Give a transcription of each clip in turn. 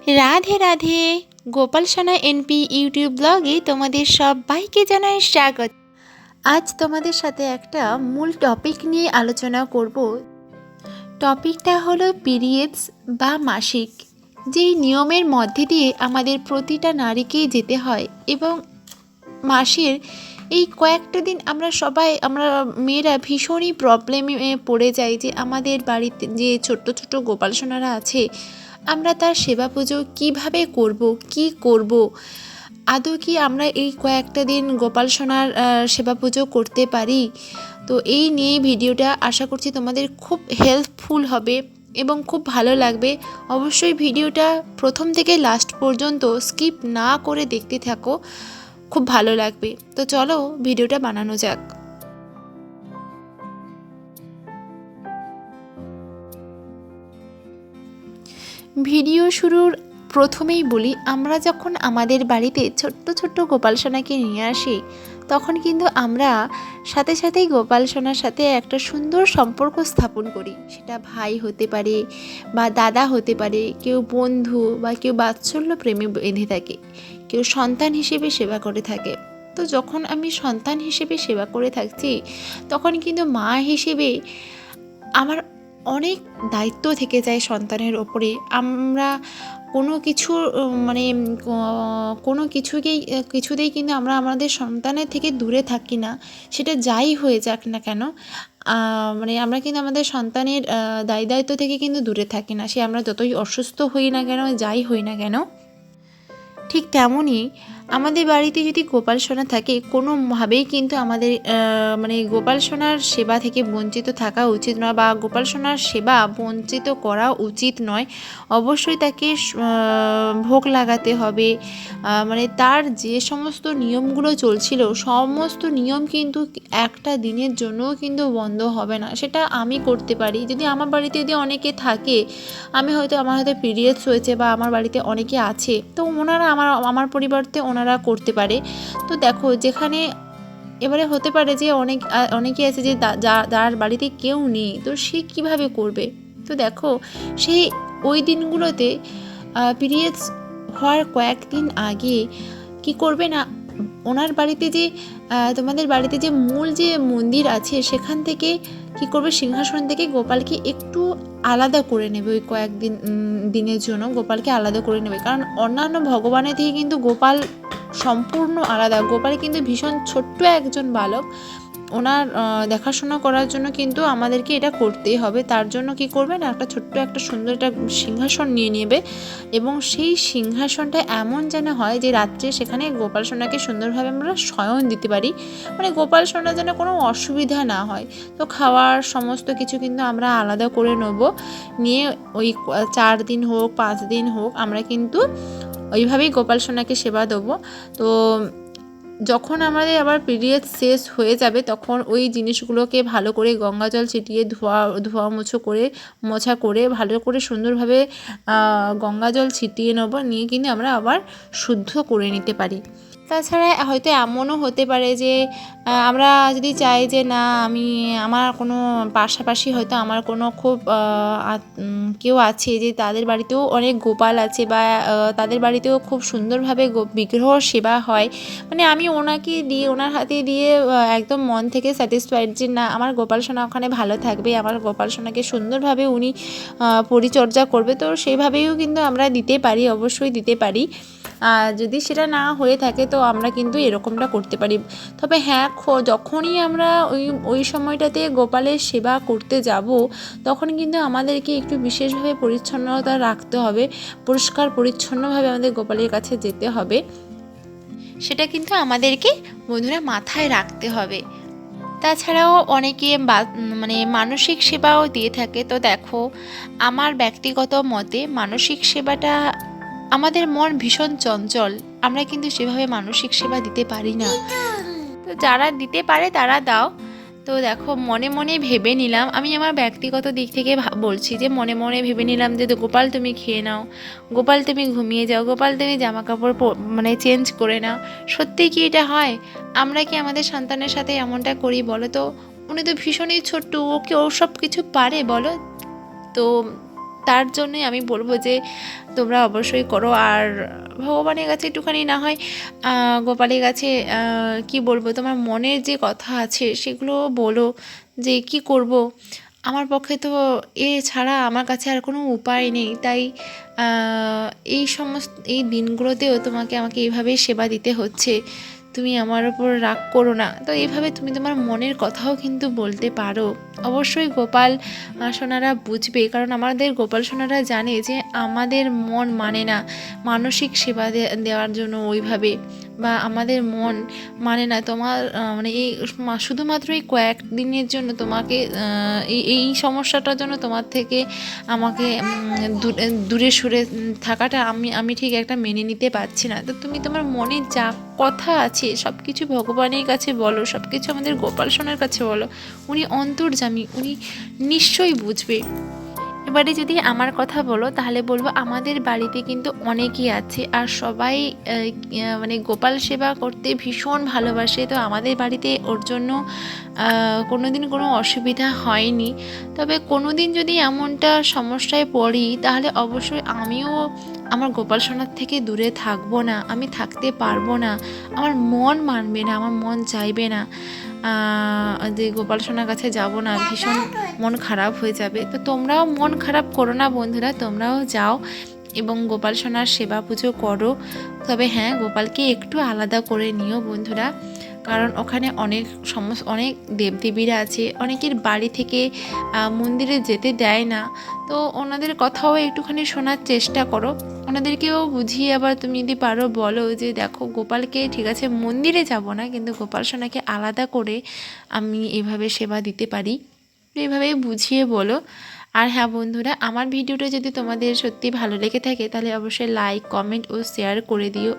রাধে রাধে। গোপাল সোনা NP YouTube ব্লগে তোমাদের সবাইকে জানাই স্বাগত। আজ তোমাদের সাথে একটা মূল টপিক নিয়ে আলোচনা করব। টপিকটা হলো পিরিয়ডস বা মাসিক, যেই নিয়মের মধ্যে দিয়ে আমাদের প্রতিটা নারীকেই যেতে হয় এবং মাসের এই কয়েকটা দিন আমরা মেয়েরা ভীষণই প্রবলেমে পড়ে যাই যে আমাদের বাড়িতে যে ছোট্ট ছোট্ট গোপাল সোনারা আছে, আমরা তার সেবা পুজো কীভাবে করব, কি করব, আদৌ কি আমরা এই কয়েকটা দিন গোপাল সোনার সেবা পুজো করতে পারি? তো এই নিয়ে ভিডিওটা আশা করছি তোমাদের খুব হেল্পফুল হবে এবং খুব ভালো লাগবে। অবশ্যই ভিডিওটা প্রথম থেকে লাস্ট পর্যন্ত স্কিপ না করে দেখতে থাকো, খুব ভালো লাগবে। তো চলো ভিডিওটা বানানো যাক। ভিডিও শুরুর প্রথমেই বলি, আমরা যখন আমাদের বাড়িতে ছোট্ট ছোট্ট গোপাল সোনাকে নিয়ে আসি, তখন কিন্তু আমরা সাথে সাথেই গোপাল সোনার সাথে একটা সুন্দর সম্পর্ক স্থাপন করি। সেটা ভাই হতে পারে বা দাদা হতে পারে, কেউ বন্ধু বা কেউ বাৎসল্য প্রেমে বেঁধে থাকে, কেউ সন্তান হিসেবে সেবা করে থাকে। তো যখন আমি সন্তান হিসেবে সেবা করে থাকছি, তখন কিন্তু মা হিসেবে আমার অনেক দায়িত্ব থেকে যায় সন্তানের ওপরে। আমরা কোনো কিছু কোনো কিছুতেই কিন্তু আমরা আমাদের সন্তানের থেকে দূরে থাকি না, সেটা যাই হয়ে যাক না কেন। আমরা কিন্তু আমাদের সন্তানের দায়িত্ব থেকে কিন্তু দূরে থাকি না, সে আমরা যতই অসুস্থ হই না কেন, যাই হই না কেন। ঠিক তেমনই আমাদের বাড়িতে যদি গোপাল সোনা থাকে, কোনোভাবেই কিন্তু আমাদের গোপাল সোনার সেবা থেকে বঞ্চিত থাকা উচিত নয় বা গোপাল সোনার সেবা বঞ্চিত করা উচিত নয়। অবশ্যই তাকে ভোগ লাগাতে হবে। তার যে সমস্ত নিয়মগুলো চলছিল, সমস্ত নিয়ম কিন্তু একটা দিনের জন্যও কিন্তু বন্ধ হবে না। সেটা আমি করতে পারি। যদি আমার বাড়িতে যদি অনেকে থাকে, আমার হয়তো পিরিয়ডস হয়েছে বা আমার বাড়িতে অনেকে আছে, তো ওনারা আমার পরিবর্তে ওনারা করতে পারে। তো দেখো, যেখানে এবারে হতে পারে যে অনেকে আছে যে যার বাড়িতে কেউ নেই, তো সে কিভাবে করবে? তো দেখো, সেই ওই দিনগুলোতে পিরিয়ডস হওয়ার কয়েকদিন আগে কি করবে না, ওনার বাড়িতে যে তোমাদের বাড়িতে যে মূল যে মন্দির আছে, সেখান থেকে কি করবে, সিংহাসন থেকে গোপালকে একটু আলাদা করে নেবে। ওই দিনের জন্য গোপালকে আলাদা করে নেবে, কারণ অন্যান্য ভগবানের থেকে কিন্তু গোপাল সম্পূর্ণ আলাদা। গোপাল কিন্তু ভীষণ ছোট্ট একজন বালক, ওনার দেখাশোনা করার জন্য কিন্তু আমাদেরকে এটা করতেই হবে। তার জন্য কি করবে না, একটা সুন্দর একটা সিংহাসন নিয়ে নেবে এবং সেই সিংহাসনটা এমন যেন হয় যে রাত্রে সেখানে গোপাল সোনাকে সুন্দরভাবে আমরা শয়ন দিতে পারি, গোপাল সোনা যেন কোনো অসুবিধা না হয়। তো খাওয়ার সমস্ত কিছু কিন্তু আমরা আলাদা করে নেব, নিয়ে ওই 4 দিন হোক 5 দিন হোক আমরা কিন্তু ওইভাবেই গোপাল সোনাকে সেবা দেবো। তো যখন আমাদের আবার পিরিয়ড শেষ হয়ে যাবে, তখন ওই জিনিসগুলোকে ভালো করে গঙ্গা জল ছিটিয়ে মোছা করে ভালো করে সুন্দরভাবে গঙ্গা জল ছিটিয়ে নেবো, নিয়ে কিন্তু আমরা আবার শুদ্ধ করে নিতে পারি। তাছাড়া হয়তো এমনও হতে পারে যে আমরা যদি চাই যে না, আমার কোনো পাশাপাশি হয়তো আমার কোনো খুব কেউ আছে যে তাদের বাড়িতেও অনেক গোপাল আছে বা তাদের বাড়িতেও খুব সুন্দরভাবে বিগ্রহ সেবা হয়, আমি ওনার হাতে দিয়ে একদম মন থেকে স্যাটিসফাইড যে না, আমার গোপাল সোনা ওখানে ভালো থাকবে, আমার গোপাল সোনাকে সুন্দরভাবে উনি পরিচর্যা করবে। তো সেইভাবেও কিন্তু আমরা দিতে পারি, অবশ্যই দিতে পারি। যদি সেটা না হয়ে থাকে তো আমরা কিন্তু এরকমটা করতে পারি। তবে হ্যাঁ, যখনই আমরা ওই সময়টাতে গোপালের সেবা করতে যাব, তখন কিন্তু আমাদেরকে একটু বিশেষভাবে পরিচ্ছন্নতা রাখতে হবে, পরিষ্কার পরিচ্ছন্নভাবে আমাদের গোপালের কাছে যেতে হবে। সেটা কিন্তু আমাদেরকে বন্ধুরা মাথায় রাখতে হবে। তাছাড়াও অনেকে মানসিক সেবাও দিয়ে থাকে। তো দেখো, আমার ব্যক্তিগত মতে মানসিক সেবাটা, আমাদের মন ভীষণ চঞ্চল, আমরা কিন্তু সেভাবে মানসিক সেবা দিতে পারি না। তো যারা দিতে পারে তারা দাও। তো দেখো, মনে মনে ভেবে নিলাম, আমি আমার ব্যক্তিগত দিক থেকে বলছি যে মনে মনে ভেবে নিলাম যে গোপাল তুমি খেয়ে নাও, গোপাল তুমি ঘুমিয়ে যাও, গোপাল তুমি জামা কাপড় চেঞ্জ করে নাও। সত্যিই কি এটা হয়? আমরা কি আমাদের সন্তানের সাথে এমনটা করি বলো? তো উনি তো ভীষণই ছোট্ট, ওকে ও সব কিছু পারে বলো? তো তার জন্যই আমি বলবো যে তোমরা অবশ্যই করো। আর ভগবানের কাছে একটুখানি না হয় গোপালের কাছে কি বলবো, তোমার মনের যে কথা আছে সেগুলো বলো, যে কি করব, আমার পক্ষে তো এ ছাড়া আমার কাছে আর কোনো উপায় নেই। তাই এই সমস্ত এই দিনগুলোতেও আমাকে এইভাবেই সেবা দিতে হচ্ছে, তুমি আমার ওপর রাগ করো না। তো এইভাবে তুমি তোমার মনের কথাও কিন্তু বলতে পারো। অবশ্যই গোপাল সোনারা বুঝবে, কারণ আমাদের গোপাল সোনারা জানে যে আমাদের মন মানে না মানসিক সেবা দেওয়ার জন্য ওইভাবে, বা আমাদের মন মানে না তোমার মানে এই শুধুমাত্র এই কয়েকদিনের জন্য তোমাকে এই সমস্যাটার জন্য তোমার থেকে আমাকে দূরে সরে থাকাটা আমি ঠিক একটা মেনে নিতে পারছি না। তো তুমি তোমার মনে যা কথা আছে সব কিছু ভগবানের কাছে বলো, সব কিছু আমাদের গোপাল সোনার কাছে বলো, উনি অন্তর্যামী, উনি নিশ্চয়ই বুঝবে। এবারে যদি আমার কথা বলো তাহলে বলবো আমাদের বাড়িতে কিন্তু অনেকেই আছে, আর সবাই মানে গোপাল সেবা করতে ভীষণ ভালোবাসে। তো আমাদের বাড়িতে ওর জন্য কোনো দিন কোনো অসুবিধা হয়নি। তবে কোনো দিন যদি এমনটা সমস্যায় পড়ি তাহলে অবশ্যই আমিও আমার গোপাল সোনার থেকে দূরে থাকবো না, আমি থাকতে পারবো না, আমার মন মানবে না, আমার মন চাইবে না যে গোপাল সোনার কাছে যাব না, ভীষণ মন খারাপ হয়ে যাবে। তো তোমরাও মন খারাপ করো না বন্ধুরা, তোমরাও যাও এবং গোপাল সোনার সেবা পুজো করো। তবে হ্যাঁ, গোপালকে একটু আলাদা করে নিও বন্ধুরা, কারণ ওখানে অনেক দেবদেবীরা আছে, অনেকের বাড়ি থেকে মন্দিরে যেতে দেয় না। তো ওনাদের কথাও একটুখানি শোনার চেষ্টা করো, ওনাদেরকেও বুঝিয়ে আবার তুমি যদি পারো বলো যে দেখো গোপালকে ঠিক আছে মন্দিরে যাব না, কিন্তু গোপাল সোনাকে আলাদা করে আমি এভাবে সেবা দিতে পারি, তো এইভাবেই বুঝিয়ে বলো। আর হ্যাঁ বন্ধুরা, আমার ভিডিওটা যদি তোমাদের সত্যি ভালো লেগে থাকে তাহলে অবশ্যই লাইক, কমেন্ট ও শেয়ার করে দিও।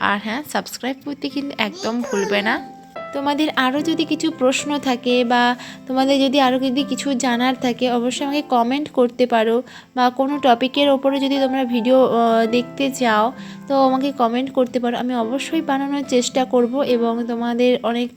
আর হ্যাঁ, সাবস্ক্রাইব করতে কিন্তু একদম ভুলবে না। তোমাদের আরও যদি কিছু প্রশ্ন থাকে বা তোমাদের যদি আরও যদি কিছু জানার থাকে অবশ্যই আমাকে কমেন্ট করতে পারো, বা কোনো টপিকের ওপরে যদি তোমরা ভিডিও দেখতে চাও তো আমাকে কমেন্ট করতে পারো, আমি অবশ্যই বানানোর চেষ্টা করব এবং তোমাদের অনেক